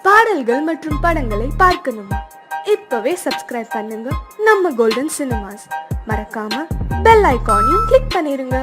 பாடல்கள் மற்றும் படங்களை பார்க்கணுமா? இப்பவே சப்ஸ்கிரைப் பண்ணுங்க நம்ம கோல்டன் சினிமாஸ். மறக்காம பெல் ஐகானையும் கிளிக் பண்ணிருங்க.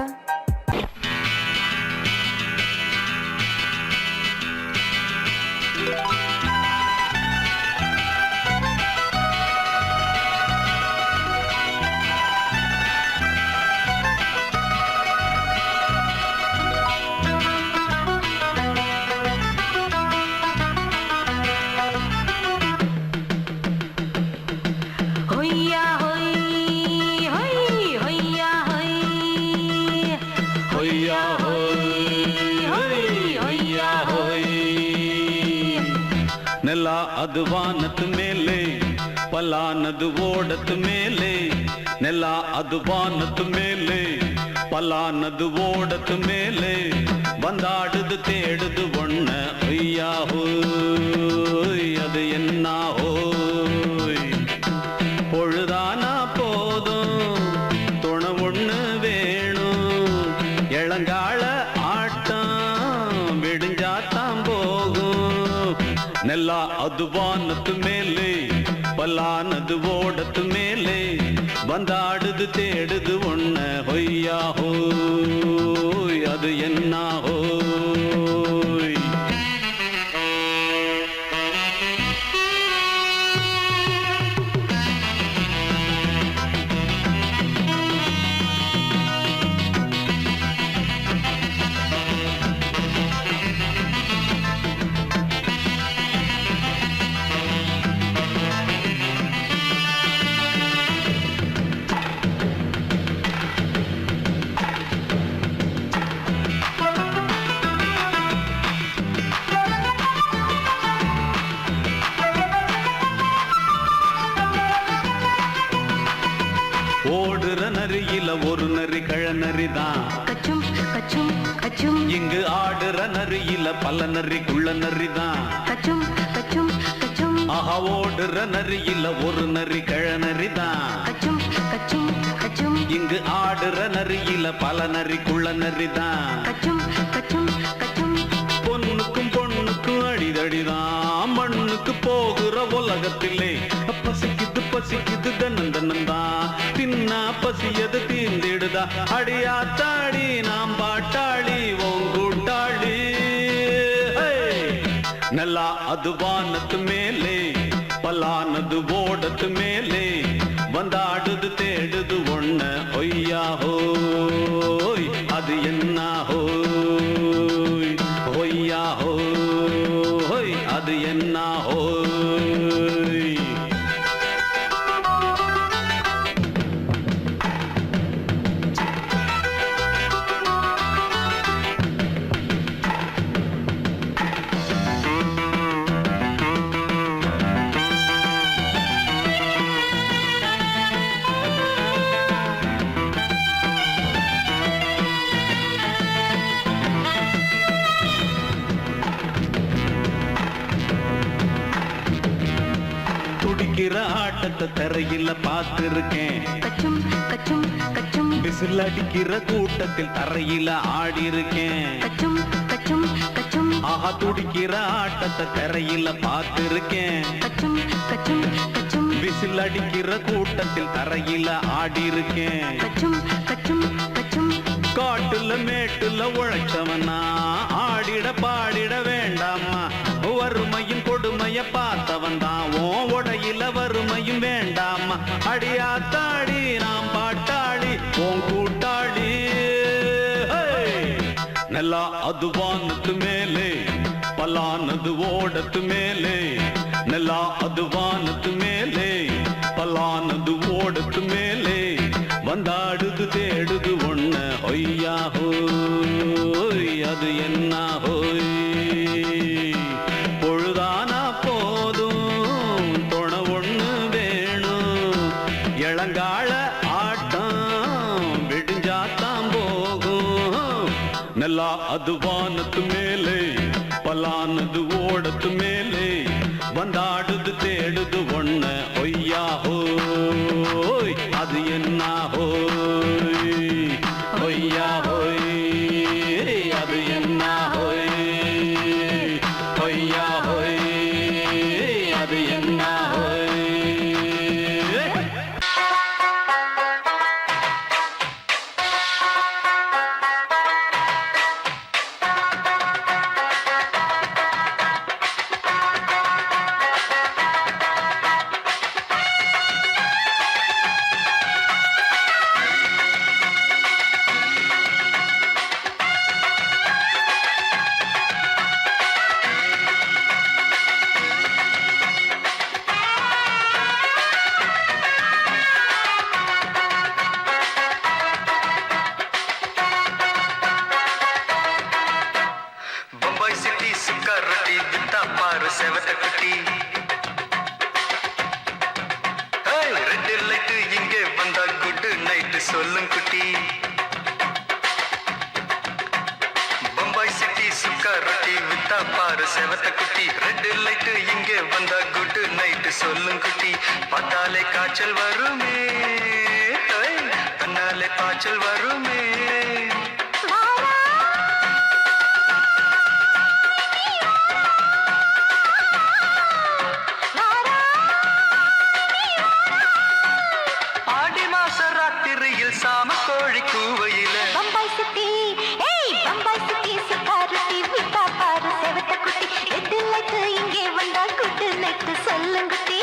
ನೆಲ ಅದು ವಾನದ ಮೇಲೆ ಪಲಾನದು ಓಡದ ಮೇಲೆ ನೆಲ ಅದು ವಾನದ ಮೇಲೆ ಪಲಾನದು ಓಡದ ಮೇಲೆ ಬಂದಾಡುದು தேடுது ஒண்ண ஐயா ஹோய் அது என்ன ஹோய் பொழுதானா போதும் துணை ஒண்ணு வேணும் இளங்கால ஆட்டம் விடிஞ்சாத்தான் போகும் ನೆಲ ಅದು ವಾನದ ಮೇಲೆ ಪಲಾನದು ಓಡದ ಮೇಲೆ ಬಂದಾಡುದು தேடுது ஒண்ண ಹೊಯ್ಯಾ ಹೋಯ್ ಅದು என்ன ಹೋಯ್ ஓடுற நரியில ஒரு நரி கழநரிதான் கச்சும் கச்சும் கச்சும் இங்கு ஆடுற நரியில பல நரி குள்ள நரிதான் கச்சும் கச்சும் கச்சும் ஆஹா ஓடுற நரியில ஒரு நரி கழநரிதான் கச்சும் கச்சும் கச்சும் இங்கு ஆடுற நரியில பல நரி குள்ள நரிதான் கச்சும் கச்சும் கச்சும் பொண்ணுக்கும் பொண்ணுக்கும் அடிதடிதான் மண்ணுக்கு போகிற உலகத்திலே பசிக்குது பசிக்குது தன்னந்தனந்தான் தின்னா பசியது தீர்ந்திடுதா அடியாத்தாடி நாம் பாட்டாளி ஓங்கூட்டாளி ನೆಲ ಅದು ವಾನದ ಮೇಲೆ ಪಲಾನದು ಓಡದ ಮೇಲೆ ಬಂದಾಡುದು தேடுது ஒண்ண ಹೊಯ್ಯಾ ಹೋಯ್ ಅದು என்ன ಹೋಯ್ ಹೊಯ್ಯಾ ಹೋಯ್ ಅದು என்ன ಹೋಯ್ துடிக்கிற ஆட்டத்தை தரையில பார்த்திருக்கேன் கச்சும் கச்சும் கச்சும் விசில் அடிக்கிற கூட்டத்தில் தரையில ஆடி இருக்கேன் கச்சும் கச்சும் கச்சும் ஆஹா துடிக்கிற ஆட்டத்தை தரையில பார்த்திருக்கேன் கச்சும் கச்சும் கச்சும் விசில் அடிக்கிற கூட்டத்தில் தரையில ஆடி இருக்கேன் கச்சும் கச்சும் கச்சும் காட்டுல மேட்டுல உழைச்சவனா ஆடிட பாடிட வேண்டாமா வறுமையும் கொடுமைய பார்த்தவன் தான் ஓ உடையில வறுமையும் வேண்டாமா அடியாத்தாடி நாம் பாட்டாளி ஓன் கூட்டாளி ನೆಲ ಅದು ವಾನದ ಮೇಲೆ ಪಲಾನದು ಓಡದ ಮೇಲೆ ನೆಲ ಅದು ವಾನದ ಮೇಲೆ ಪಲಾನದು ಓಡದ ಮೇಲೆ ಬಂದಾಡುದು தேடுது ஒண்ண ಹೊಯ್ಯಾ ಹೋಯ್ அது என்ன ಹೋಯ್ பொழுதானா போதும் துணை ஒண்ணு வேணும் இளங்கால ஆட்டம் விடிஞ்சாத்தான் போகும் ನೆಲ ಅದು ವಾನದ ಮೇಲೆ ಪಲಾನದು ಓಡದ ಮೇಲೆ ಬಂದಾಡುದು தேடுது ஒண்ண ಹೊಯ್ಯಾ ಹೋಯ್ ಅದು என்ன ಹೋಯ್ ಹೊಯ್ಯಾ ಹೋಯ್ ಅದು என்ன ಹೋಯ್ ಹೊಯ್ಯಾ ಹೋಯ್ செவத்த குட்டி ரெட் லைட்டு இங்கே வந்தா குட் நைட்டு சொல்லும் குட்டி பம்பாய் சிட்டி சுக்கா ரொட்டி வித்தா பாரு செவத்த குட்டி ரெட் லைட்டு இங்கே வந்தா குட் நைட்டு சொல்லும் குட்டி பார்த்தாலே காய்ச்சல் வருமே கண்ணாலே பாய்ச்சல் வருமே சாம கோழி கூவையில பம்பாய் சிட்டி பம்பாய் சிட்டி சுக்காருட்டி விட்டா பாரு செவத்த குட்டி ரெட் லைட் இங்கே வந்தா குட் நைட் சொல்லுங்குட்டி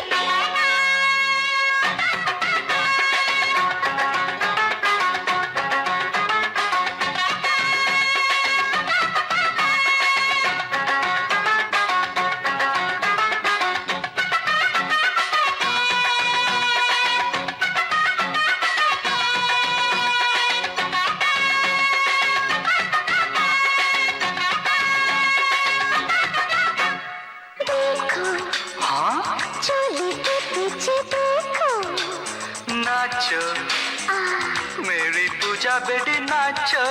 नाचो मेरी पूजा बेटी नाचो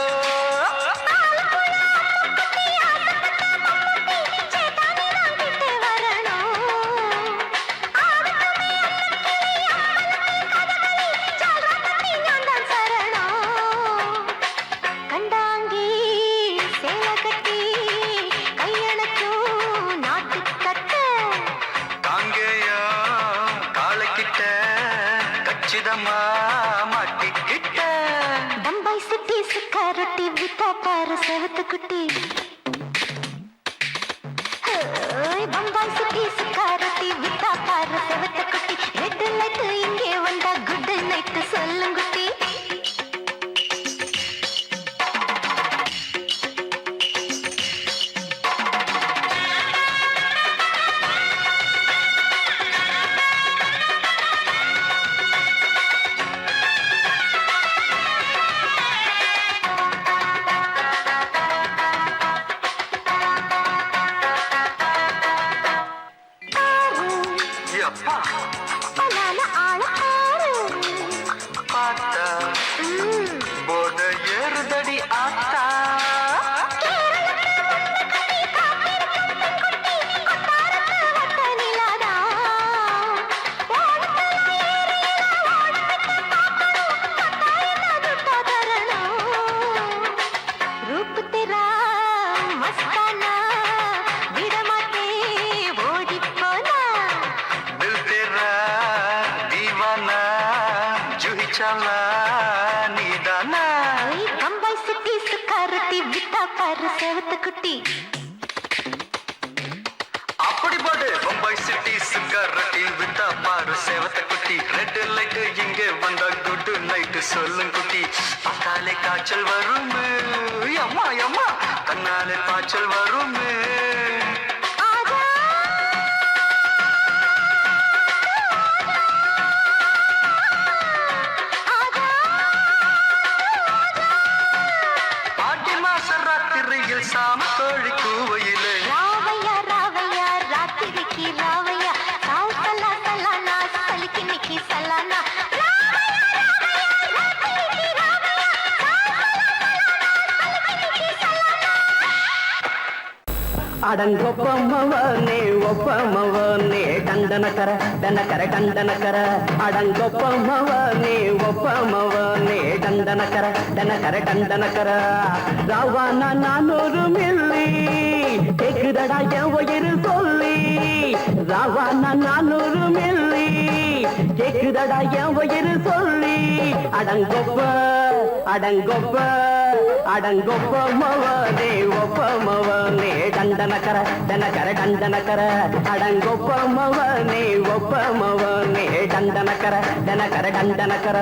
பம்பாய் சிட்டி சுக்கா ரொட்டி வித்தா பாரு செவத்த குட்டி பம்பாய் சிட்டி சுக்கா ரொட்டி வித்தா பாரு செவத்த குட்டி ரெட் லைட் இங்கே வந்தா குட் நைட் சொல்லுங்குட்டி போத ஏறுதடி ஆத்தா रूप तेरा मस्ताना विडमाते ओडी पोना दिल तेरा दीवाना जूही चला नीदाना बम्बई सिटी सुकारुटी विता पार सेवत कुटी அப்படி போடு பம்பாய் சிட்டி சுக்காரட்டி வித்தா பாரு சேவத்த குட்டி ரெட் லைட் இங்கே வந்தா குட் நைட் சொல்லும் குட்டி பார்த்தாலே காய்ச்சல் வருமே அம்மா அம்மா கண்ணாலே பாய்ச்சல் வருமே ஆடி மாச ராத்திரியில் சாம கோழி கூவையிலே ராவையா ராவையா ராத்திரிக்கு ராவையா சாவு சலா சலானா சலிக்கு நிக்கி சலானா ಅಡಂಗೊಪ್ಪಮ್ಮವನೇ ಒಪ್ಪಮ್ಮವನೇ ಡಂಡನಕರ ಡನಕರ ಡಂಡನಕರ ಅಡಂಗೊಪ್ಪಮ್ಮವನೇ ಒಪ್ಪಮ್ಮವನೇ ಡಂಡನಕರ ಡನಕರ ಡಂಡನಕರ ரவானா 400 மில்லி கேக்குதடா என் உயிர் சொல்லி ரவானா 400 மில்லி கேக்குதடா என் உயிர் சொல்லி அடங்கொப்ப அடங்கொப்ப அடங்கொப்ப மவனே ஒப்ப மவனே டண்டனக்கர டனக்கர டண்டனக்கர அடங்கொப்ப மவனே ஒப்ப மவனே டண்டனக்கர டனக்கர டண்டனக்கர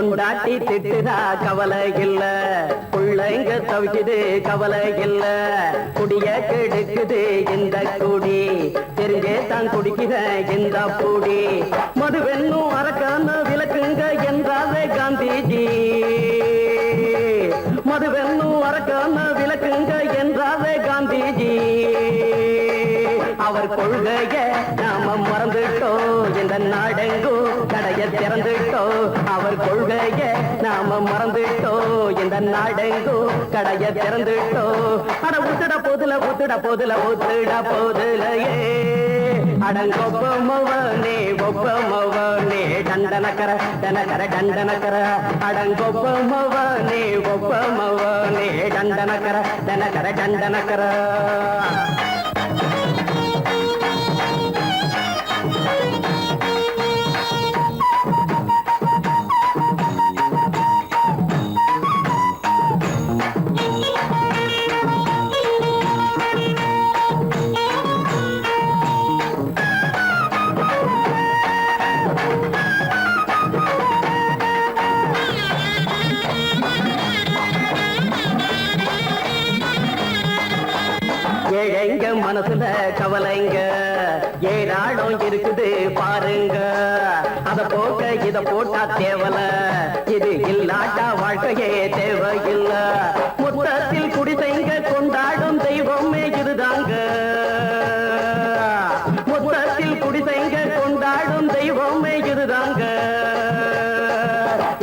பொண்டாட்டி திட்டுதா கவலை இல்ல, பிள்ளைங்க தவிக்குது கவலை இல்ல, குடிய கெடுக்குது இந்த குடி, தெரிஞ்சே தான் குடிக்கிற இந்த பூடி, மதுவென்னும் அரக்கான விளக்குங்க என்றாரே காந்திஜி, மதுவென்னும் அரக்கான விளக்குங்க என்றாரே காந்திஜி. அவர் கொள்கைய நாம மறந்துட்டோம், இந்த நாடெங்கும் கடைய திறந்துட்டோம். அவர் கொள்கைய நாம மறந்துட்டோம், இந்த நாடெங்கும் கடைய திறந்துட்டோம். அட ஊத்துட போதுல ஊத்துட போதுல ஊத்துட போதுலையே, அடங்கொப்பமவனே ஒப்பமவனே டண்டனக்கர டனக்கர டண்டனக்கர, அடங்கொப்பமவனே ஒப்பமவனே டண்டனக்கர டனக்கர டண்டனக்கர. ஏழைங்க மனசுல கவலைங்க ஏராளம் இருக்குது பாருங்க, அத போக்க இத போட்டா தேவல, இது இல்லாட்டா வாழ்க்கையே தேவையில்ல. முத்தத்தில் குடிசைங்க கொண்டாடும் தெய்வமே இதுதாங்க, முத்தத்தில் குடிசைங்க கொண்டாடும் தெய்வமே இதுதாங்க.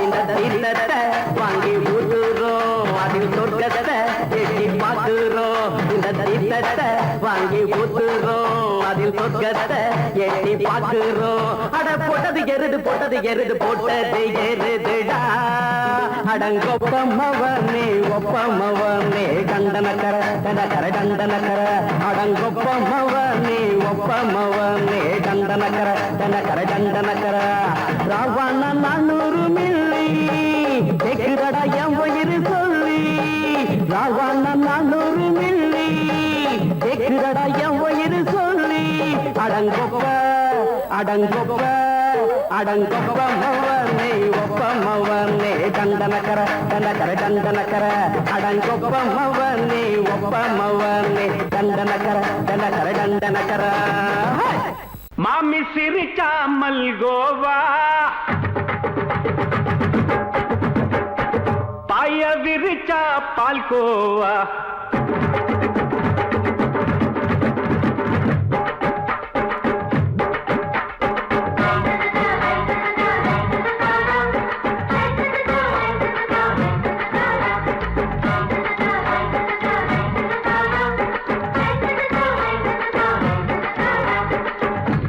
இந்த தீர்த்தத்தை வாங்கி ஊத்துறோம், அதில் சொர்க்கத்தை எட்டி பார்க்கிறோம். இந்த தீர்த்தத்தை வாங்கி ஊத்துறோம், அதில் சொர்க்கத்தை எட்டி பார்க்கிறோம். அட போட்டது எருது போட்டது எருது போட்டது எருதுடா, அடங்கொப்பமவனே ஒப்பமவனே டண்டனக்கர டனக்கர டண்டனக்கர, அடங்கொப்பமவனே ஒப்பமவனே டண்டனக்கர டனக்கர டண்டனக்கர. ராவண 400 மில்லி கேக்குதடா என் உயிர் சொல்லி, ராவண 400 மில்லி கேக்குதடா என் உயிர் சொல்லி, அடங்கொப்ப அடங்கொப்ப அடங்கொப்பமவனே ஒப்பமவனே டண்டனக்கர டனக்கர டண்டனக்கர, அடங்கொப்பமவனே ஒப்பமவனே டண்டனக்கர டனக்கர டண்டனக்கர. மாமி சிரிச்சா மல்கோவா, பாய விரிச்சா பால்கோவா,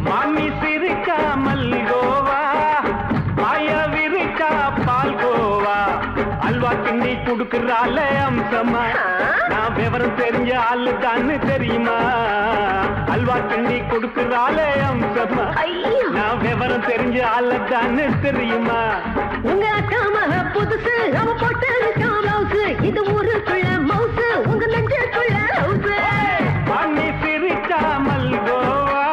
மாமி சிரிச்சா மல்கோவா, பாய விரிச்சா பால்கோவா, அல்வா கிண்டி குடுக்கறால அம்சமா, நான் விவரம் தெரிஞ்ச ஆளு தான்னு தெரியுமா, அல்வா கிண்டி குடுக்கறால அம்சமா, நான் விவரம் தெரிஞ்ச ஆளு தான்னு தெரியுமா. உங்க அக்கா மக புதுசு, அவ போட்டு பிளவுஸ், இது ஊருக்குள்ள மவுசு, உங்க நெஞ்சுக்குள்ள ஹவுஸ். மாமி சிரிச்சா மல்கோவா,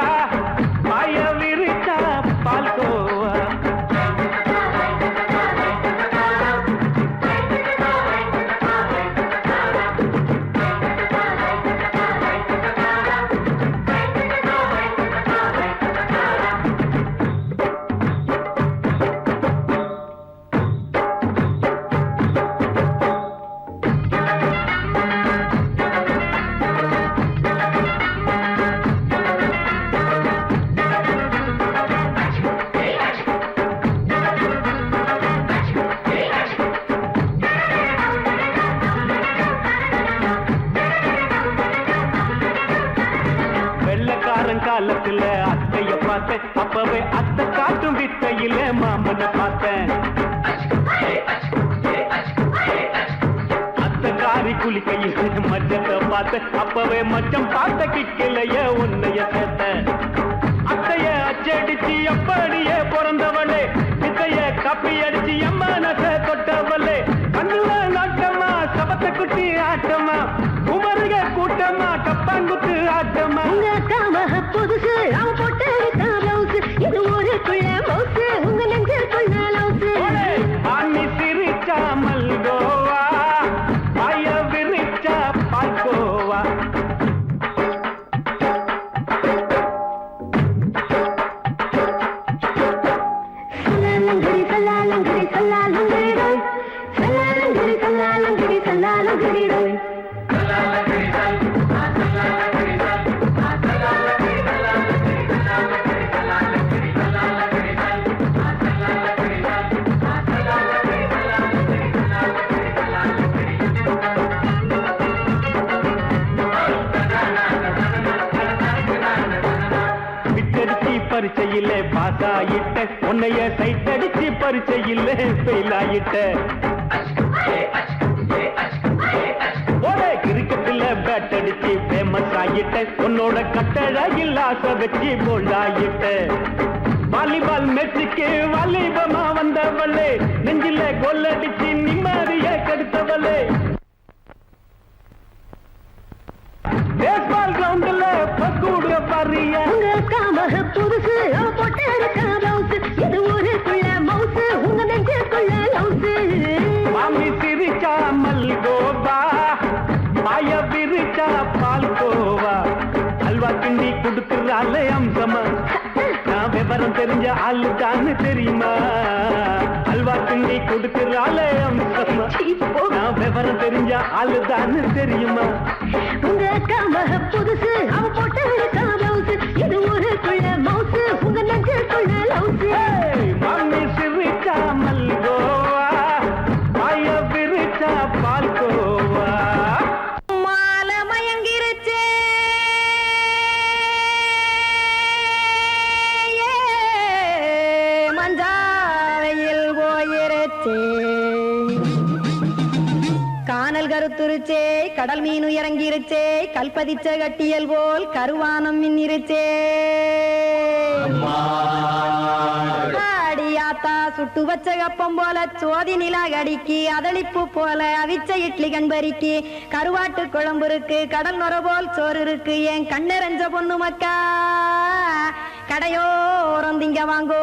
பாய விரிச்சா பால்கோவா. காலத்துல அத்தைய பார்த்தேன், அப்பவே அத்தை காட்டும் வித்தையில மாமனை பார்த்தேன். அத்தை காரி குளிக்கையில் மச்சத்தை பார்த்தேன், அப்பவே மச்சம் பார்த்த கிக்கலைய உன்னைய சேர்த்தேன். அத்தைய அச்சடிச்சு அப்படியே பிறந்தவளே, வித்தைய கப்பி அடிச்சு எம்மனச தொட்டவளே, கண்ணுல நாட்டமா சபத்தை குட்டி ஆட்டமா, குமருக கூட்டமா கப்பாங்குத்து ஆட்டமா. உங்க அக்கா மக புதுசு, அவ போட்டு பிளவுஸ், இது ஊருக்குள்ள மவுசு, உங்க நெஞ்சுக்குள்ள லவுஸ். சல்லாலங்கடி சல்லாலங்கடி சல்லாலங்கடி ரோய் சல்லாலங்கடி சல்லாலங்கடி சல்லாலங்கடி ரோய் பரிச்சையில பாசாயிட்ட உன்னைய சைட் அடிச்சு பரிச்சையில ஃபெயில் ஆயிட்ட ஒரே கிரிக்கெட்ல பேட் அடிச்சு ஃபேமஸ் ஆயிட்ட உன்னோட கட்டழகில் ஆசை வச்சு போல்ட் ஆயிட்ட வாலிபால் மேட்சுக்கு வாலிபமா வந்தவளே நெஞ்சில கோல் அடிச்சு நிம்மதிய கெடுத்தவளே பேஸ்பால் கிரவுண்ட்ல பக்கூட பாரியா காமக புதுசு போட்டு இருக்க மவுசு இது ஊருக்குள்ள மவுசு உங்க நெஞ்சுக்குள்ள லவுசு மாமி சிரிச்சா மல்கோவா மாய விரிச்சா பால்கோவா அல்வா கிண்டி கொடுக்குறாள் அம்சமா நான் விவரம் தெரிஞ்ச ஆளுதான்னு தெரியுமா அல்வா கிண்டி கொடுக்குறாள் அம்சமா நான் விவரம் தெரிஞ்ச ஆளுதான்னு தெரியுமா உங்க காமக புதுசு அவ போட்டு இருக்க மவுசு இது ஊருக்குள்ள மவுசு உங்க நெஞ்சுக்குள்ள லவுசு மாமி சிரிச்சா மல்கோவா மாய விரிச்சா பால்கோவா மாலை மயங்கிருச்சே மஞ்சாவையில் போயிருச்சே கானல் கருத்துருச்சே கடல் மீன் இறங்கிருச்சே கல்பதிச்ச கட்டியல் போல் கருவானம் மின்னிருச்சே அடியாத்தா சுட்டு வச்ச கப்பம் போல சோதி நிலா கடிக்கு அதளிப்பு போல அவிச்ச இட்லி கண்பறிக்கு கருவாட்டு குழம்பு இருக்கு கடல் நொர போல் சோறு இருக்கு என் கண்ணெரஞ்ச பொண்ணு மக்கா கடையோரம் திங்க வாங்கோ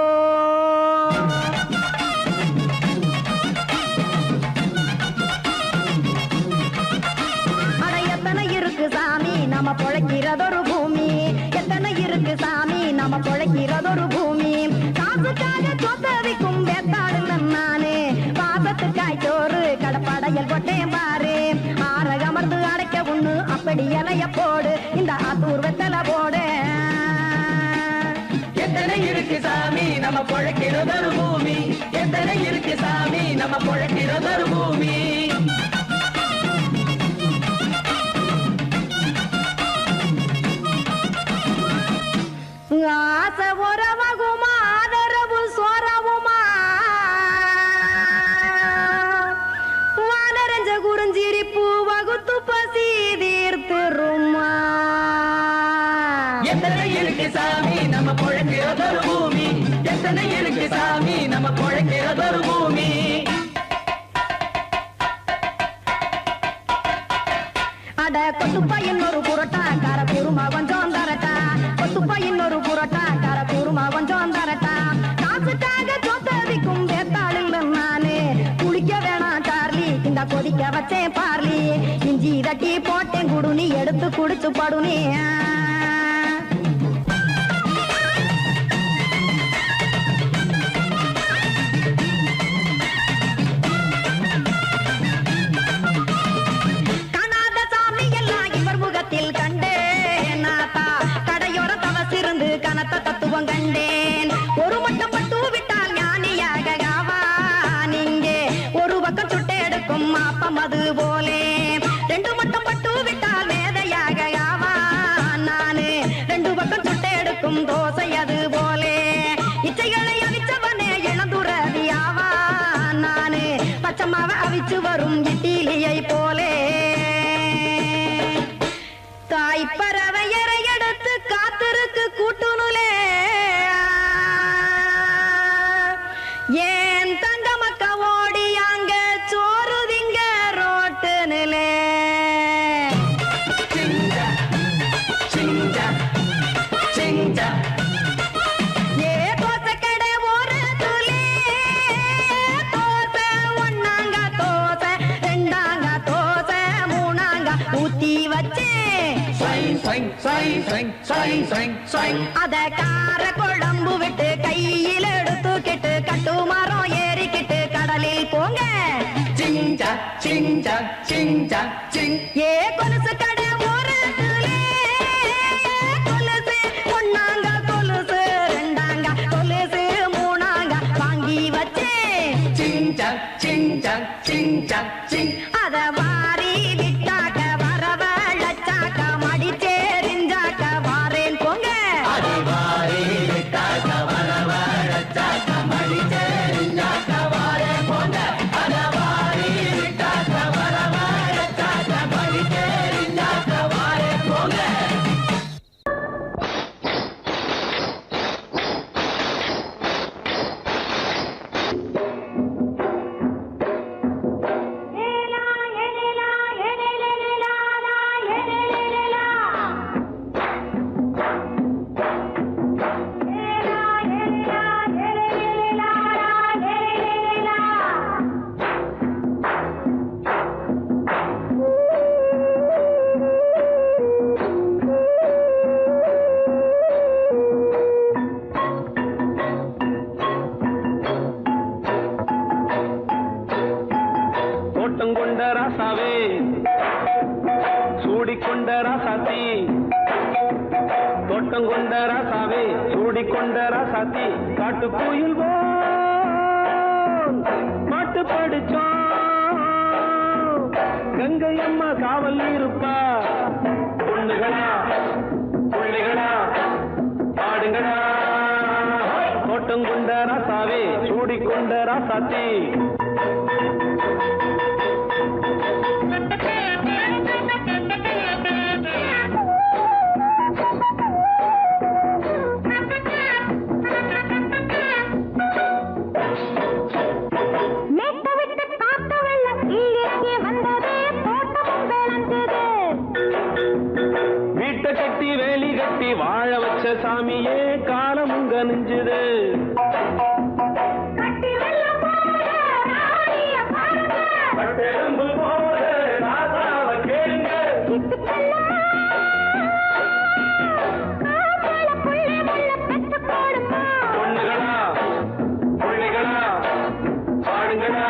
சாமி நம்ம பொழைக்கிறதொரு பூமி எத்தனை இருக்கு சாமி நம்ம பொழைக்கிறதொரு பூமி காசுக்காக சொத்தவிக்கும் வேத்தாடுல நானே பாசத்துக்காய் சோறு கடப்படையல் கொட்டேன் பாரு ஆரகமர்ந்து அடைக்க ஒண்ணு அப்படி இலைய போடு இந்த ஆத்தூர் வெத்தலை போடு எத்தனை இருக்கு சாமி நம்ம பொழைக்கிறதொரு பூமி எத்தனை இருக்கு சாமி நம்ம பொழைக்கிறதொரு பூமி ஆசை உறவகுமா ஆதரவு சோறவுமா வானரஞ்ச குறிஞ்சிரிப்பு வகுத்து பசி தீர்த்துருமா எத்தனை இருக்கு சாமி நம்ம பொழைக்கிறதொரு பூமி எத்தனை இருக்கு சாமி நம்ம பொழைக்கிறதொரு பூமி அட கொத்துப்பா இன்னொரு புரோட்டா கார குருமா கொஞ்சம் தரட்டா கொத்துப்பா இன்னொரு புரோட்டா கார குருமா கொஞ்சம் தரட்டா காசுக்காக சொத்தவிக்கும் வேத்தாளில் நானு குளிக்க வேணாம் சார்லி இந்த கொதிக்க வச்சேன் பார்லி இஞ்சி தட்டி போட்டேன் குடுனி எடுத்து குடிச்சு படுனி தத்துவம் கண்டேன் ஒரு மட்டும் பட்டு விட்டால் ஞானியாக நீங்கே ஒரு பக்கம் சுட்டு எடுக்கும் மாப்பம் அது போலே ரெண்டு மட்டும் பட்டு விட்டால் வேதையாக நானு ரெண்டு பக்கம் சுட்டு எடுக்கும் தோசை அது போலே இச்சைகளை அவிச்சவனே இளந்துறவியாவா நானு பச்சமாவ அவிச்சு வரும் இட்டிலியை போலே தாய்ப்பறவையரை எடுத்து காத்திருக்கு கூட்டுனுலே ஏன் தங்க மக்க ஓடி அங்க சோறுதிங்க ரோட்டு நிலே ஏ தோசை கடை ஒரு துளி தோசை ஒன்னாங்க தோசை ரெண்டாங்க தோசை மூணாங்க ஊத்தி வச்சே அத கார குழம்பு விட்டு கையில் எடுத்து கெட்டு கட்டுமா ஏ கொலுசு கடை ஓரத்திலே கொலுசு ஒண்ணாங்க கொலுசு ரெண்டாங்க கொலுசு மூணாங்க வாங்கி வச்சேன் அத வாரி விட்டாக்க வரவழைச்சாக்க மடிச்சேரிஞ்சாக்க வாரேன் போங்க தோட்டம் கொண்ட ராசாவே சூடிக்கொண்ட ராசாத்தி தோட்டம் கொண்ட ராசாவே சூடிக்கொண்ட ராசாத்தி காட்டு கோயில் பாட்டு படிச்சோம் கங்கை அம்மா காவல் இருப்பா பொண்ணுகளா பிள்ளைகளா பாடுங்களா தோட்டம் கொண்ட ராசாவே சூடிக்கொண்ட ராசாத்தி வீட்டை கட்டி வேலி கட்டி வாழ வச்ச சாமியே காலம் உங்க நெஞ்சுது பொண்ணுகளா பிள்ளைகளா பாடுங்களா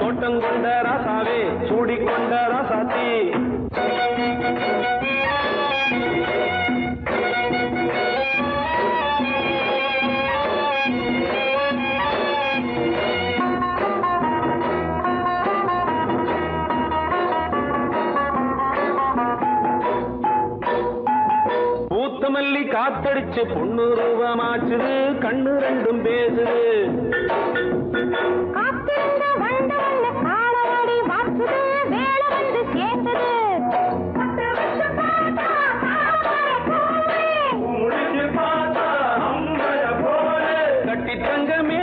தோட்டம் கொண்ட ராசாவே சூடிக்கொண்ட ராசாத்தி பூத்தமல்லி காத்தடிச்சு பொண்ணு ரூபமாச்சுது கண்ணு ரெண்டும் பேசுது கட்டி தங்கமே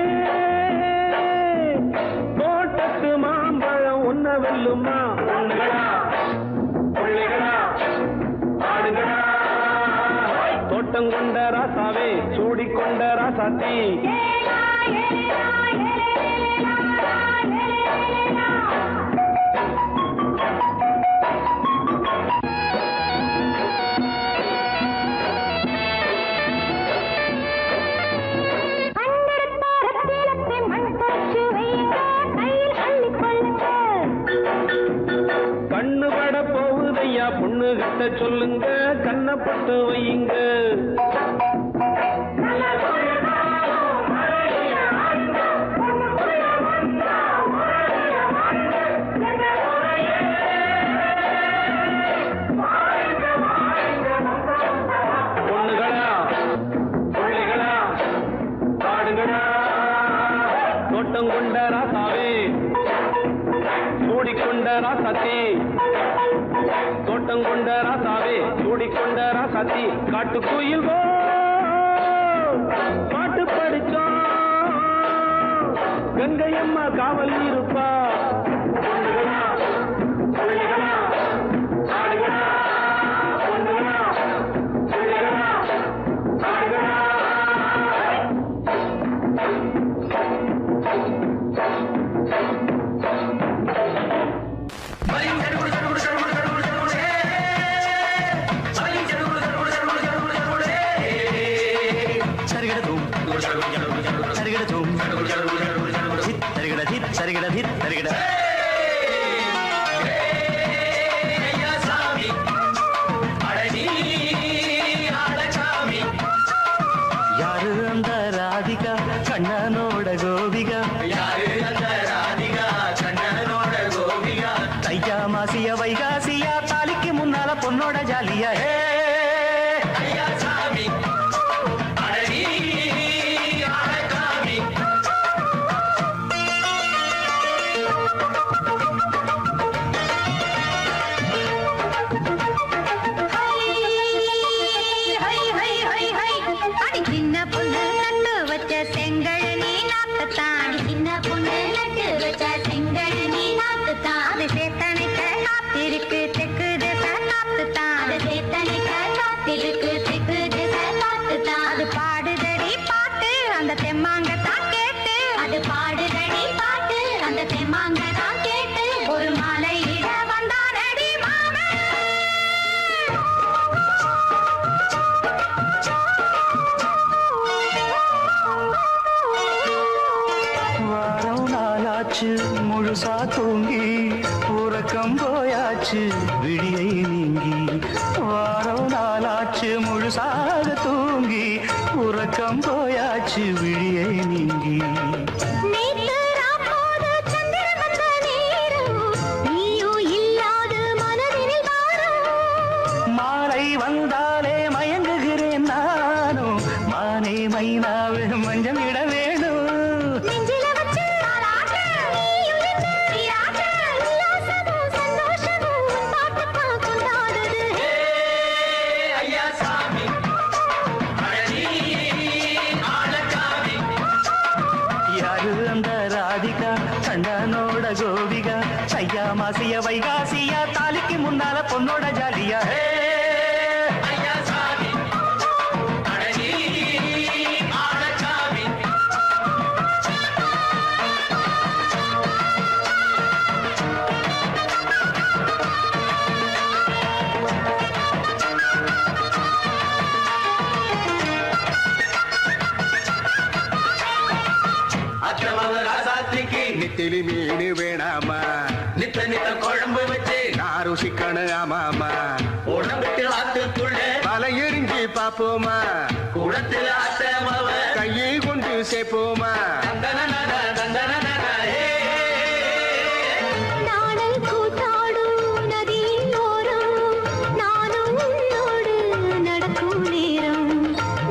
தோட்டத்து மாம்பழம் ஒன்ன வெல்லுமா பொண்ணுகளா பிள்ளைகளா பாடுங்களா தோட்டம் கொண்ட ராசாவே சூடிக்கொண்ட ராசாத்தி கண்ணு பட போகுதையா பொண்ணு கிட்ட சொல்லுங்க கண்ணப்பட்டு வையுங்க பொண்ணுகளா பிள்ளைகளா பாடுங்களா தோட்டம் கொண்ட ராசாவே சூடிக்கொண்ட ராசாத்தி தோட்டம் கொண்ட ராசாவே சூடிக்கொண்ட ராசாத்தி காட்டு கோயில் பாட்டு படிச்சோம் கங்கை அம்மா காவல் இருப்பா பொண்ணுகளா பிள்ளைகளா பாடுங்களா பொண்ணுகளா பிள்ளைகளா பாடுங்களா சரிகட ராதிகா கண்ணனோட கோபிகா யாரு அந்த ராதிகா கண்ணனோட கோபிகா தையா மாசிய வைகாசியா தாலிக்கு முன்னால பொண்ணோட ஜாலியா ஐயா சாமி அடடி அழகாமி அடி சின்ன பொண்ணு நட்டு வச்ச செங்கல் நீ நாத்துத்தான் சின்ன பொண்ணு நட்டு வச்ச செங்கல் நீ நாத்துத்தான் அது சேத்தனைக்க காத்திருக்கு தெக்கு திசை காத்துத்தான் அது சேத்தனைக்க காத்திருக்கு தெக்கு திசை காத்துத்தான் அது பாடுதடி பாட்டு அந்த தெம்மாங்கத்தான் கேட்டு அது பாடுதடி பாட்டு அந்த தெம்மாங்கத்தான் கேட்டு ஒரு மாலையிட வந்தானடி மாமே வாரம் நாளாச்சு முழுசா தூங்கி உறக்கம் போயாச்சு விடியை நீங்கி வாரம் நாளாச்சு முழுசாக தூங்கி உறக்கம் போயாச்சு விடியை நீங்கி நேத்து ராப்போது சந்திரன் வந்த நேரம் நீயும் இல்லாது மனதினில் வாரம் மாலை வந்தாலே மயங்குகிறேன் நானும் மானே மைனாவே மஞ்சள் இட வேணும் நெஞ்சில வச்சு தாலாட்டு நீயும் என்ன நீராட்டு உல்லாசமும் சந்தோஷமும் உன் பாட்டுத்தான் கொண்டாடுது ஐயா சாமி அடடி அழகாமி யாரு அந்த ராதிகா கண்ணனோட கோபிகா ஐயா மாசிய வைகாசியா தாலிக்கு முன்னால பொண்ணோட ஜாலியா ஐயா சாமி அடடி அழகாமி அச்சமவ ராசாத்திக்கு நெத்திலி மீன் வேணாமா நித்த நித்த குழம்பு வச்சு நான் ருசிக்கணும் ஆமாமா உடம்புக்கு ஆத்துக்குள்ள பல எரிஞ்சு பாப்போமா குளத்துல அத்தமவ கையை கொண்டு சேர்ப்போமா தந்தனனன தந்தனனன நாடல் கூத்தாடும் நதியின் ஓரம் நானும் உன்னோடு நடக்கும் நேரம்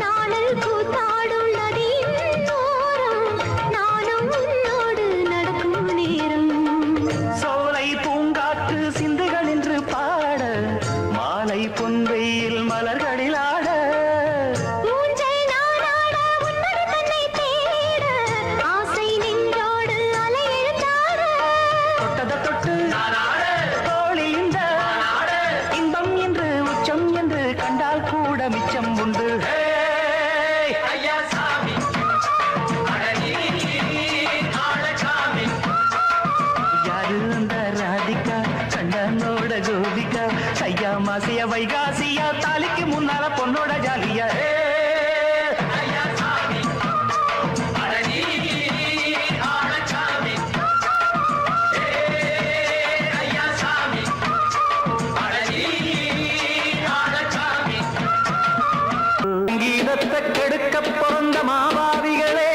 நாடல் கூத்தாடும் நதியின் ஓரம் நானும் உன்னோடு நடக்கும் நேரம் சோலை பூங்காற்று சிந்துகள் என்று பாட மாலை பொன்வெயில் மலர்களில் ஆட ஊஞ்சல் நாடாட உன்னடி தன்னை தேட ஆசை நின்றோடு அலை எழுந்தாட தொட்டத தொட்டு தோழி இந்த இன்பம் என்று உச்சம் என்று கண்டால் கூட மிச்சம் உண்டு ஐயா சாமி அடடி அழகாமி யாரு அந்த ராதிகா கண்ணனோட கோபிகா ஐயா மாசிய வைகாசியா தாலிக்கு முன்னால பொண்ணோட ஜாலியா ஐயா சாமி அடடி அழகாமி ஐயா சாமி அடடி அழகாமி சங்கீதத்தை கெடுக்க பிறந்த மாபாவிகளே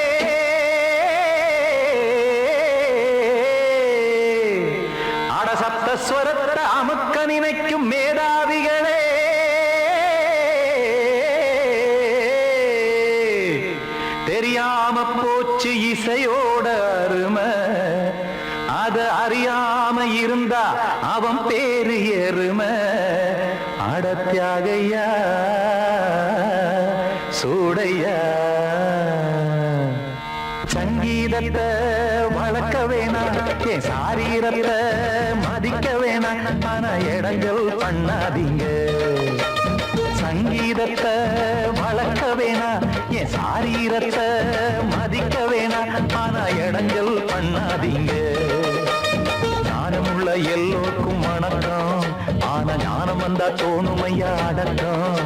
அடசப்தஸ்வரத்தை அமுக்க நினைக்கும் மேதாவிகளே தெரியாம போச்சு இசையோட அருமை அத அறியாம இருந்தா அவன் பேரு எருமை அடத்தியாகையா சூடையா சங்கீதத்தை வளர்க்க வேணாம் என் சாரீரத்தை மதிக்க வேணாம் ஆனா இடங்கள் பண்ணாதீங்க சங்கீதத்தை வளர்க்க வேணாம் என் சாரீரத்தை மதிக்க வேணாம் ஆனா இடங்கள் பண்ணாதீங்க ஞானமுள்ள எல்லோருக்கும் வணக்கம் ஆனா ஞானம் வந்தா தோணுமையா அடக்கம்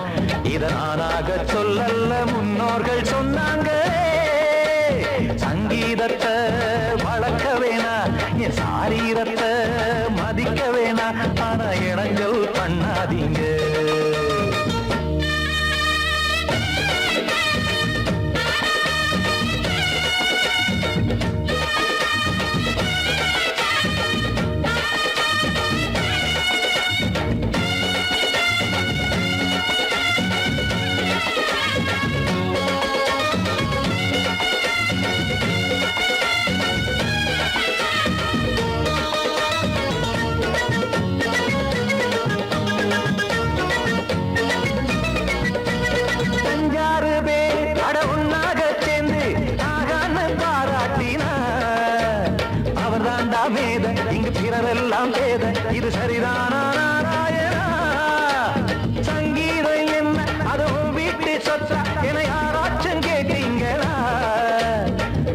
இத நானாக சொல்லல்ல முன்னோர்கள் சொன்னாங்க சங்கீதத்தை வளர்க்க வேணா என் சாரீரத்தை மதிக்க வேணா ஆனா இனங்கள் பண்ணாதீங்க அஞ்சாறு பேர் அட ஒன்னாக சேர்ந்து ஆகான்னு பாராட்டினா அவர் தாண்டா மேத இங்கு பிறரெல்லாம் பேத இது சரிதானா நாராயணா சங்கீதம் என்ன அதுவும் வீட்டு சொத்தா என யாராச்சும் கேட்டீங்களா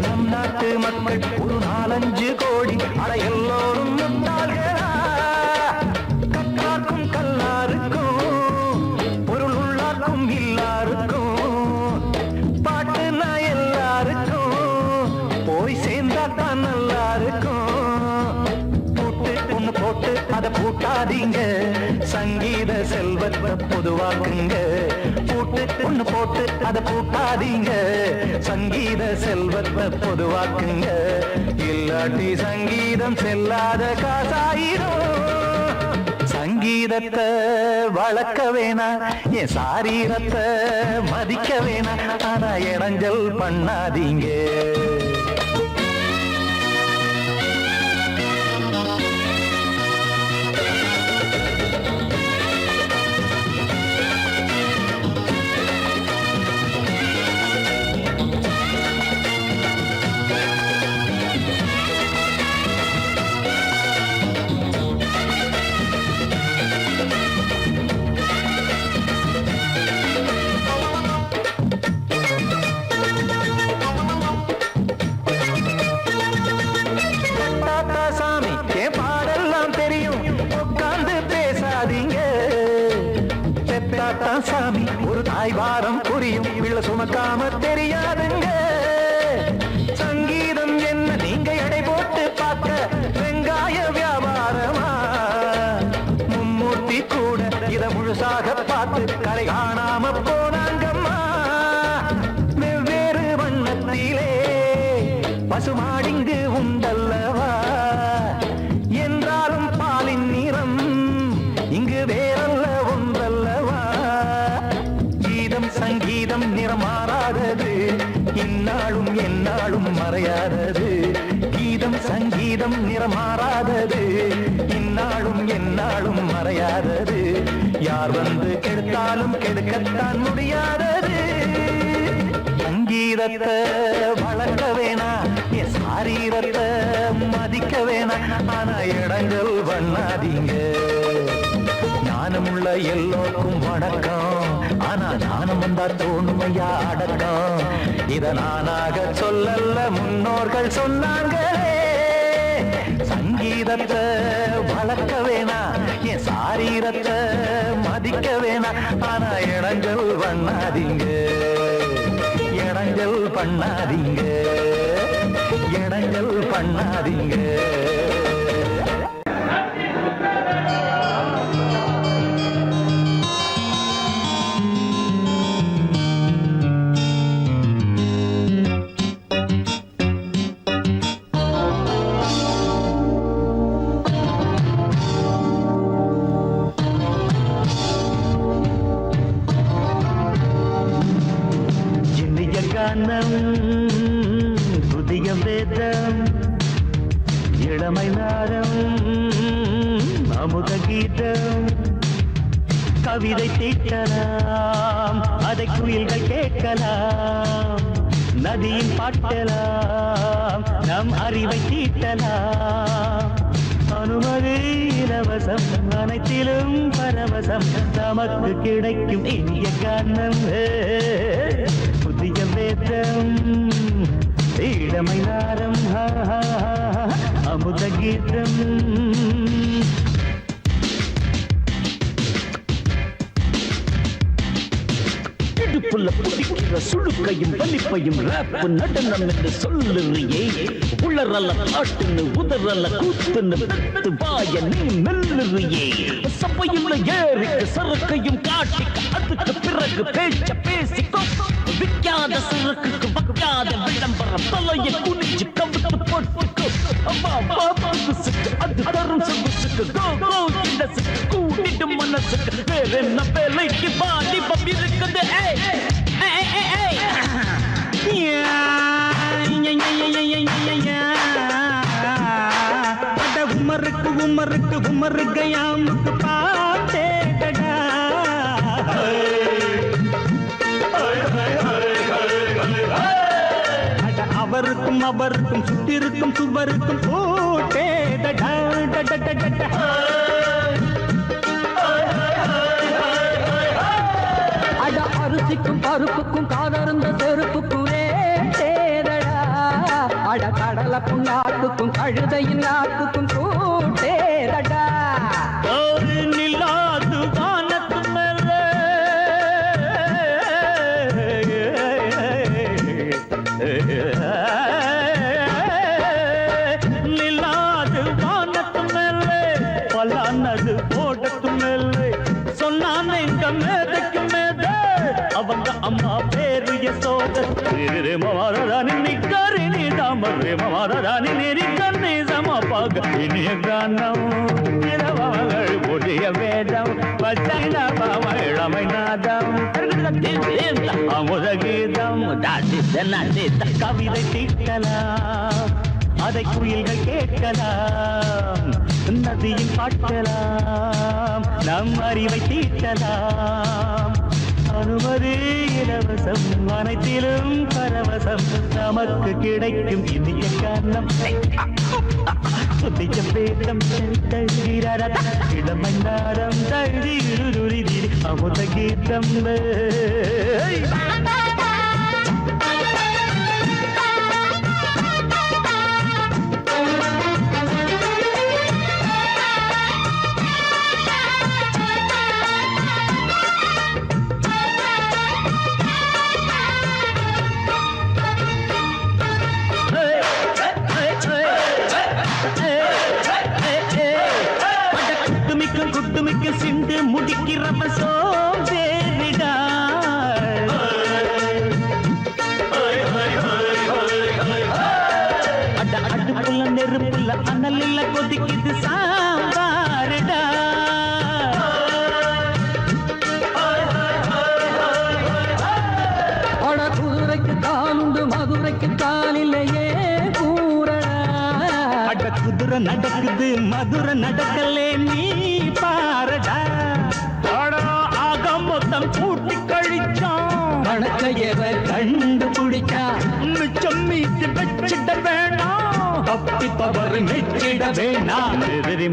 நம் நாட்டு மக்கள் ஒரு 4-5 கோடி அட எல்லோரும் முட்டாள்களா கற்றார்க்கும் கல்லாருக்கும் பொருள் உள்ளார்க்கும் இல்லாருக்கும் பாட்டுனா எல்லாருக்கும் போய் சேர்ந்தா தான் நல்லா இருக்கும் பூட்டு ஒண்ணு போட்டு அதை பூட்டாதீங்க சங்கீத செல்வத்தை பொதுவாக்குங்க பூட்டு ஒண்ணு போட்டு அதை பூட்டாதீங்க சங்கீத செல்வத்தை பொதுவாக்குங்க இல்லாட்டி சங்கீதம் செல்லாத காசாயிரும் சங்கீதத்தை வளர்க்க வேணா என் சாரீரத்தை மதிக்க வேணா ஆனா இடைஞ்சல் பண்ணாதீங்க சாமி என் பாடெல்லாம் தெரியும் உட்கார்ந்து பேசாதீங்க பெத்தாத்தா சாமி ஒரு தாய் வாரம் புரியும் பிள்ளை சுமக்காம தெரியாதுங்க சங்கீதம் என்ன நீங்க எடை போட்டு பார்க்க வெங்காய வியாபாரமா மும்மூர்த்தி கூட இத முழுசாக பார்த்து கரை காணாம போனாங்கம்மா வெவ்வேறு வண்ணத்திலே பசுமாடிங்கு உண்டல்லவா என்றாலும் பாலின் நிறம் இங்கு வேறல்ல ஒன்றல்லவா கீதம் சங்கீதம் நிறம் மாறாதது இந்நாளும் எந்நாளும் மறையாதது கீதம் சங்கீதம் நிறம் மாறாதது இந்நாளும் எந்நாளும் மறையாதது யார் வந்து கெடுத்தாலும் கெடுக்கத்தான் முடியாதது சங்கீதத்தை வளர்க்க வேணா என் சாரீரத்தை மதிக்க வேணா ஆனா இடங்கள் பண்ணாதீங்க ஞானமுள்ள எல்லோருக்கும் வணக்கம் ஆனா ஞானம் வந்தா தோணுமையா அடக்கம் இத நானாக சொல்லல்ல முன்னோர்கள் சொன்னாங்களே சங்கீதத்தை வளர்க்க வேணா என் சாரீரத்தை மதிக்க வேணா ஆனா இடங்கள் பண்ணாதீங்க இடங்கள் பண்ணாதீங்க இடங்கள் பண்ணாதீங்க புதிய வேதம் இளமை நாரம் அமுத கீதம் கவிதை தீட்டலாம் அதை குயில்கள் கேட்கலாம் நதியின் பாட்டலாம் நம் அறிவை தீட்டலாம் அனுமதி இலவசம் அனைத்திலும் பரவசம் நமக்கு கிடைக்கும் இனிய காரணம் புதிய வேதம் இளமை நாரம் அமுத கீதம் இடுப்புல பிடிக்கிற சுழுக்கையும் வலிப்பையும் ரேப்பு நடனம் என்று சொல்லுறியே உளறல பாட்டுன்னு உதறல கூத்துன்னு பெத்து வாய நீ மெல்லுறியே சபையுள்ள ஏறிக்கு சரக்கையும் காட்டிக்க அதுக்கு பிறகு பேச்ச பேசிக்கோ விக்காத சரக்குக்கு வக்காத விளம்பரம் தலைய குனிஞ்சு கவுத்து போட்டுக்கோ அம்மா பாபுசுக்கு அது தரும் சொகுசுக்கு கோ கோ கிடசுக்கு கூட்டிட்டு மனசுக்கு வேற என்ன வேலைக்கு வாலிபம் இருக்குது உமருக்கு உமருக்கையாமுக்கு பாட்டேடா. அவருக்கும் அவருக்கும் சுற்றிருக்கும் சுவருக்கும் போட்டேடா. அட அரிசிக்கும் பருப்புக்கும் காதருந்த செருப்புக்கும் ரேடா. அட கடலக்கும் நாட்டுக்கும் கழுதையின் நாட்டுக்கும் கூட்டேடா. நில்லாது வானத்து மேல நில்லாது வானத்து மேல பலானது போடத்து மேல சொன்னான் எங்க மேதைக்கு மேத அவங்க அம்மா பேரு யசோத. மவாராணி நிக்காரி நீ தாமரே மவாராணி நெறி கண்ணே சமப்பாக இனிய கானம் இரவங்கள் புதிய வேதம் இளமை நாதம் அமுத கீதம் கவிதை தீட்டலாம் அதை குயில்கள் கேட்கலாம் நதியில் பாட்டலாம் நம் அறிவை தீட்டலாம் அனுமதி இலவசம் அனைத்திலும் பரவசம் நமக்கு கிடைக்கும் இனிய காரணம் புதிய வேதம் இளமை நாடம் தழுதி அமுத கீதம். குட்டுமிக்க சிந்து முடிக்கிறப்ப சோம்பேறிடா. அடுப்புல நெருப்புல அனலில் கொதிக்குது சாம்பாருடா. அட குதிரைக்கு காலுண்டு மதுரைக்கு காலில்லையே கூறடா. அட குதிரை நடக்குது மதுரை நடக்கலே நீ பாரடா. ஆக மொத்தம் கூட்டி கழிச்சான் வணக்கையவ கண்டுபிடிச்சா மிச்சம் மீட்டு வச்சிட வேணாம் தப்பி தவறு மெச்சிட வேணாம்.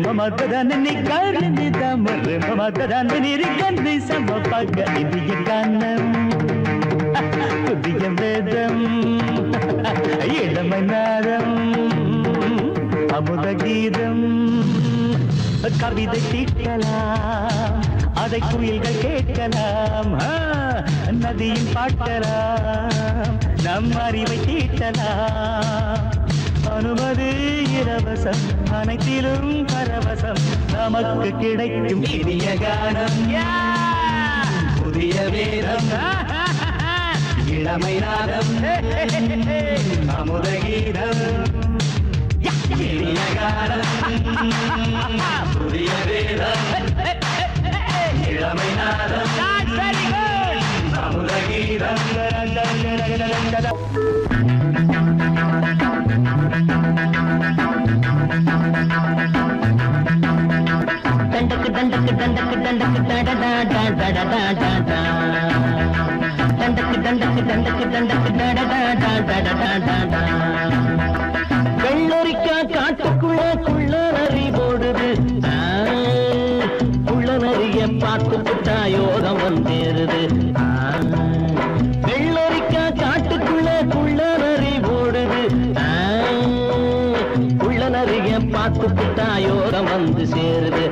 மமதனி கருணி தமறு மமதனி கண்ணி சமப்பக இந்திய கானம் புதிய வேதம் இளமை நாதம் அமுத கீதம் கவிதை தீட்டலாம் அதை குயில்கள் கேட்கலாம் நதியில் பாட்டலாம் நம் அறிவை தீட்டலாம் அனுமதி இலவசம் அனைத்திலும் பரவசம் நமக்கு கிடைக்கும் இனிய கானம் புதிய வேதம் இளமை நாதம் அமுத கீதம் இனிய கானம் புதிய வேதம் இளமை நாதம் அமுத கீதம். தண்டக்கு தண்டக்கு தண்டக்கு தண்டக்கு தடடா தடடா தடடா தண்டக்கு தண்டக்கு தண்டக்கு தண்டக்கு தடடா தடடா தடடா. வெள்ளரிக்கா காட்டுக்குள்ள குள்ள நரி போடுது குள்ள நரிய பார்த்து புட்டா யோகம் வந்தேருது. வெள்ளரிக்கா காட்டுக்குள்ள குள்ள நரி போடுது குள்ள நரிய பார்த்து புட்டா யோகம் வந்து சேருது.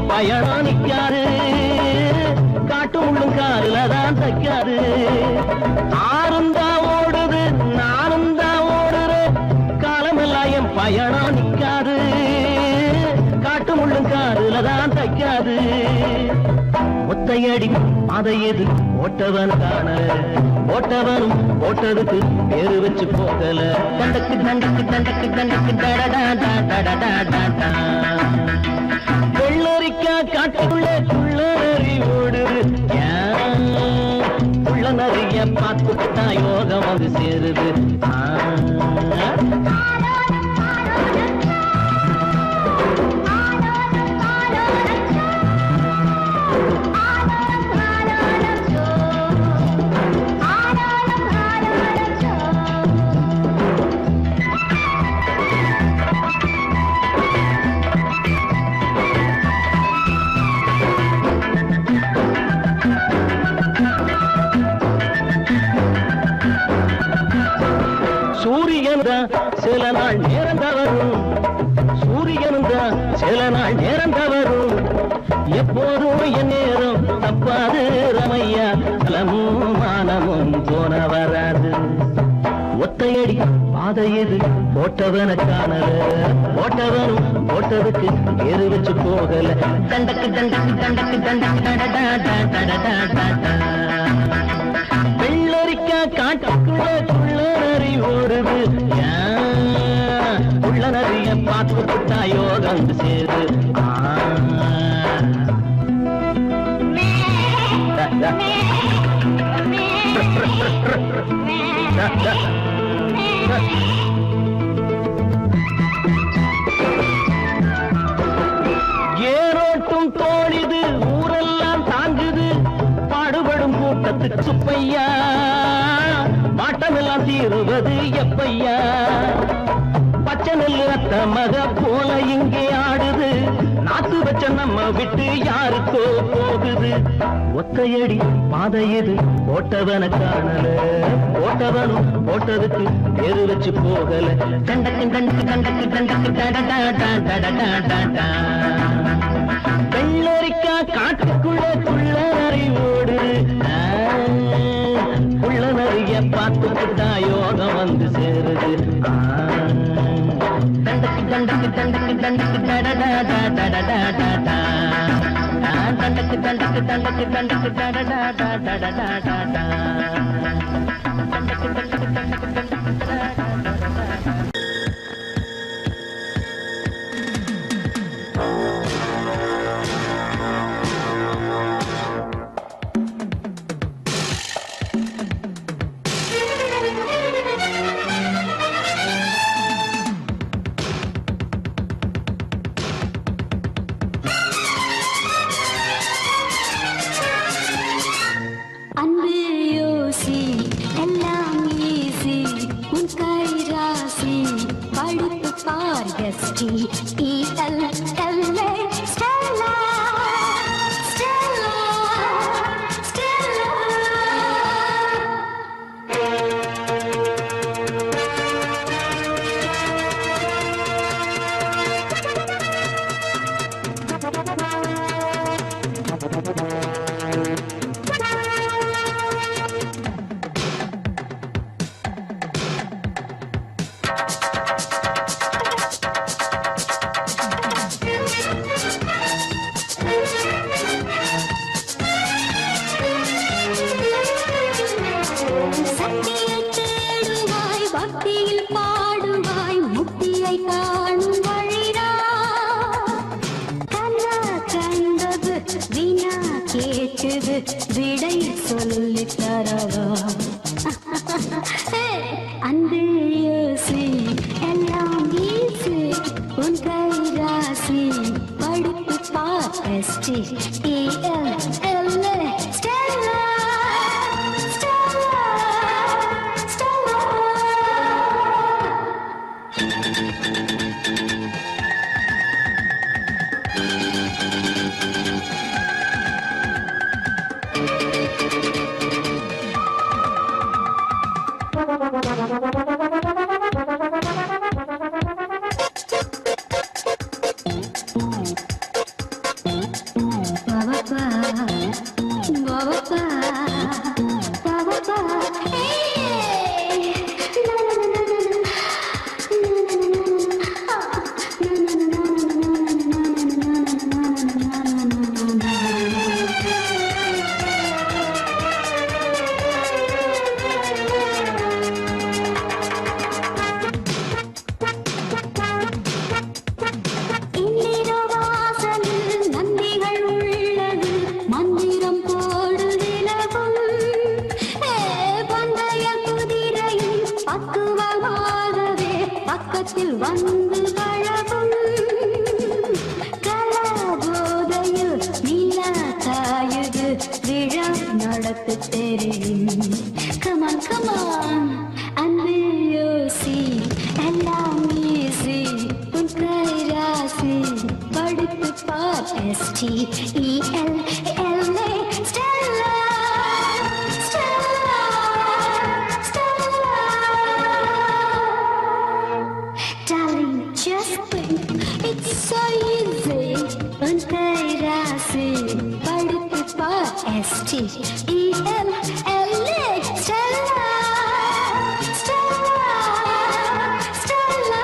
பயணம் நிக்காரு காட்டு உள்ளும் காருல தான் தைக்காரு. ஆறுந்தா ஓடுது நானும் தான் ஒத்தையடி அதை எது ஓட்டவன் காணல ஓட்டவனும் ஓட்டதுக்கு பேரு வச்சு போகல தண்டக்கு தண்டக்கு தண்டக்கு தண்டக்கு டடடா வெள்ளரிக்கா காட்டுக்குள்ள குள்ள நரி ஓடுது குள்ள நரிய பார்த்துக்கிட்டா யோகம் வந்து சேருது சில நாள் நேரம் தவறும் சூரியனும் தான் சில நாள் நேரம் தவறும் எப்போதும் என் நேரம் தப்பாது ரமையா பலமும் மானமும் போன வராது ஒத்தையடி பாதை எது போட்டவன காணல போட்டவனும் போட்டதுக்கு பேரு வச்சு போகல தண்டக்கு தண்டக்கு தண்டக்கு தண்டக்கு வெள்ளரிக்கா காட்டுக்குள்ள குள்ள நரி ஓடுது உள்ள நரிய பார்த்துக்கிட்டா யோகம் சேரு ஏரோட்டும் தோழிது ஊரெல்லாம் தாங்குது பாடுபடும் கூட்டத்துக்கு சுப்பையா மாட்டமெல்லாம் தீருவது எப்பையா பச்சை நெல்லு அத்த மக போல இங்கே ஆடுது நாத்து வச்ச நம்ம விட்டு யாருக்கோ போகுது ஒத்தையடி பாதை எது போட்டவன காணல போட்டவனும் போட்டதுக்கு பேரு வச்சு போகல கண்டக்கு கண்டக்கு கண்டக்கு கண்டக்கு டடடா வெள்ளரிக்கா காட்டுக்குள்ள குள்ள நரி ஓடுது உள்ள நரிய பார்த்துக்கிட்டா யோகம் வந்து சேருது தண்டக்கு தண்டக்கு தண்டக்கு தண்டக்கு டடடா தண்டக்கு தண்டக்கு தண்டக்கு தண்டக்கு டடடா தண்டக்கு தண்டக்கு தண்டக்கு வாசத்தில் வந்து பழகும் கலாபோதையில் நீலா தாயுது விழா நடத்த தெரியும். கமான் கமான் அன்பு யோசி எல்லாம் ஈஸி உன் கைராசி படித்து பார் STELLA Stella Stella Stella. Darling, just think it's so easy உன் கைராசி படித்து பார் STELLA ஸ்டெல்லா ஸ்டெல்லா ஸ்டெல்லா.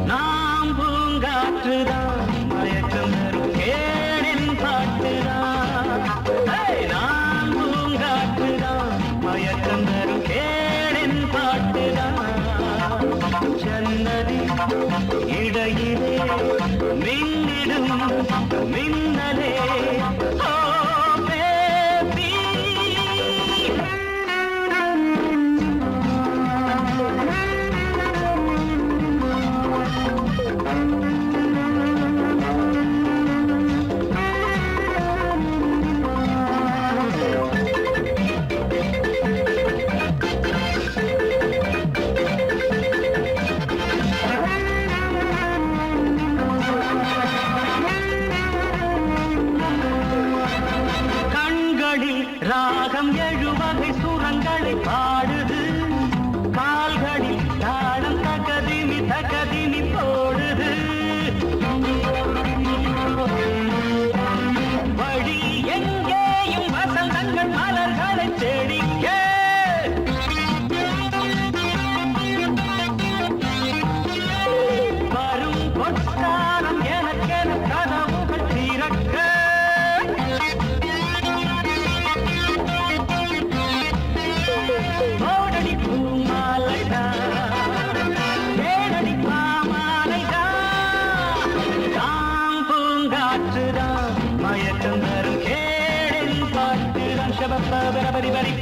நாம் பூங்காற்றுதான் மயக்கம் தரும் கேளின் பாட்டுதான். நாம் பூங்காற்றுதான் மயக்கம் தரும் கேளின் பாட்டுதான். ஜன்னதி இடையிலே மின்னிடும் மின்னலே ஓ பேபி. கண்களில் ராகம் எழுவகை சுரங்களை பாடுது. கால்களில் தாளம் தகதிமி தகதிமி போடுது. வழி எங்கேயும் வசந்தங்கள் மலர்களை செடிக்க. வரும் பொற்காலம் எனக்கென கனவுகள் திறக்க. ஓடடி பூமாலைதான் ஏடடி பாமாலைதான். தாம் பூங்காற்றுதான் மயக்கம் தரும் கேளின் பாட்டுதான். ஷபப்ப பரபரி பரி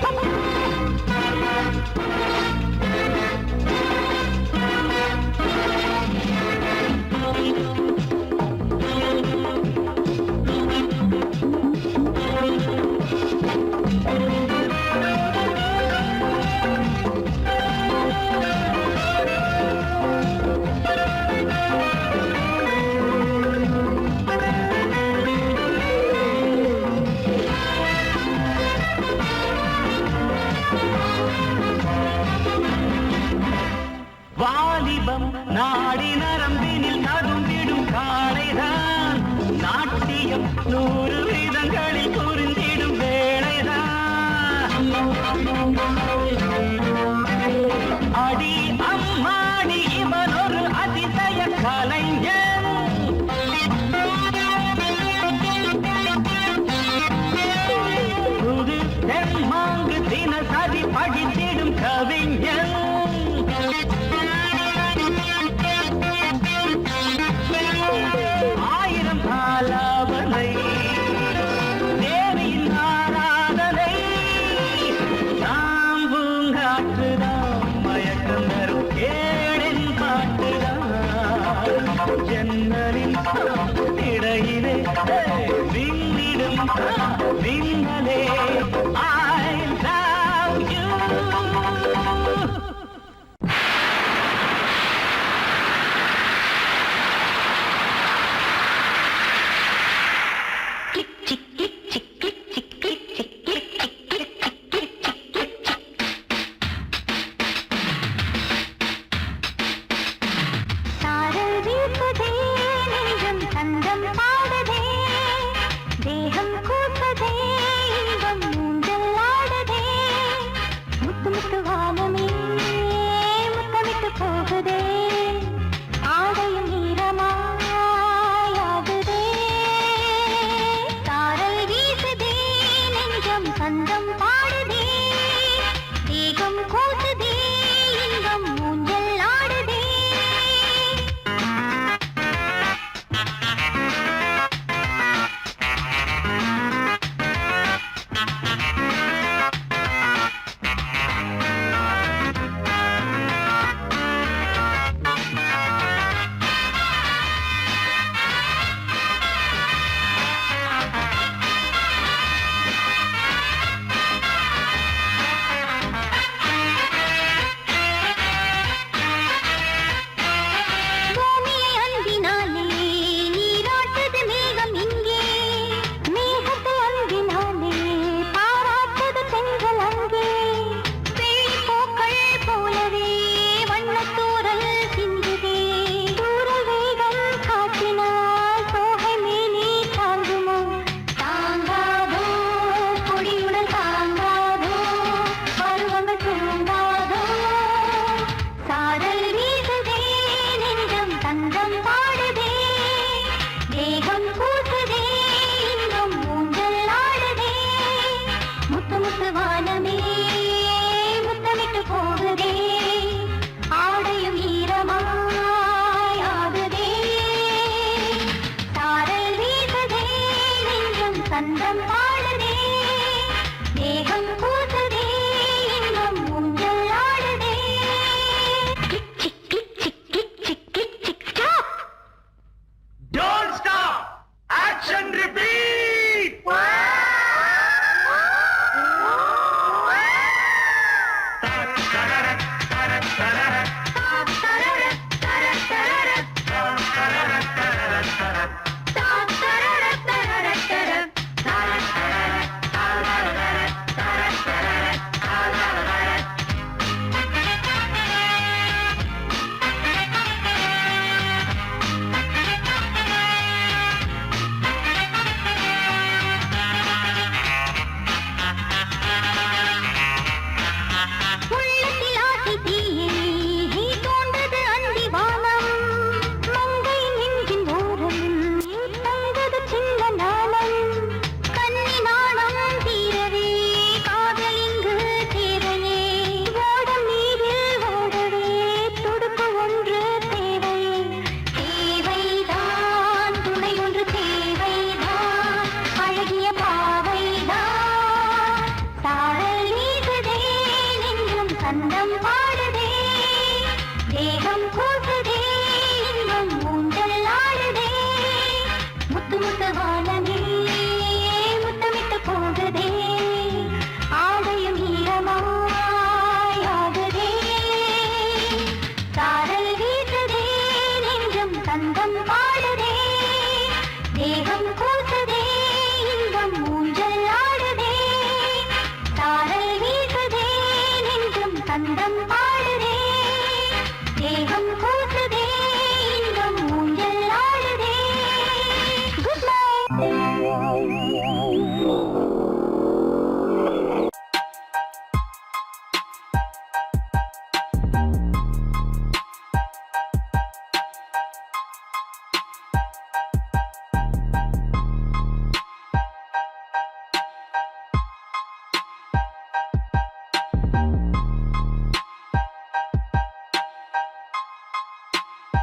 வாலிபம் நாடி நரம்பினில் ததும்பிடும் காளைதான். நாட்டியம் 100 விதங்களில் புரிந்திடும் வேளைதான். அடி அம்மாடி இவன் ஒரு அதிசய கலைஞன். புது தெம்மாங்கு தினசரி படித்திடும் கவிஞன். ஆயிரம் ஆலாபனை தேவியின் ஆராதனை. நாம் பூங்காற்றுதான் மயக்கம் தரும் கேளின் பாட்டுதான். ஜன்னலின் இடையிலே விண்ணிடும் மின்னலே I love you. தாரல் வீசுதே நெஞ்சம் தந்தம் பாடுதே ஆகுதே ஆடையும் ஈரமாயாகுதே சாரல் வீசுதே நெஞ்சம் சந்தம் பாடுதே தேகம் கூசுதே இன்பம் ஊஞ்சல் ஆடுதே பூமியை அன்பினாலே நீராட்டுது மேகம் இங்கே மேகத்தை அன்பினாலே பாராட்டுது பெண்கள் அங்கே பூக்கள் போலவே வண்ணத்தூரல் சிந்துதே தூரல் வேகம் காட்டினால் சோகை மேலே தாங்குமோ தாங்காதோ கொடியுடன் தாங்காதோ பருவங்கள் தூங்காதோ சாரல் வீசுதே நெஞ்சம் தந்தம்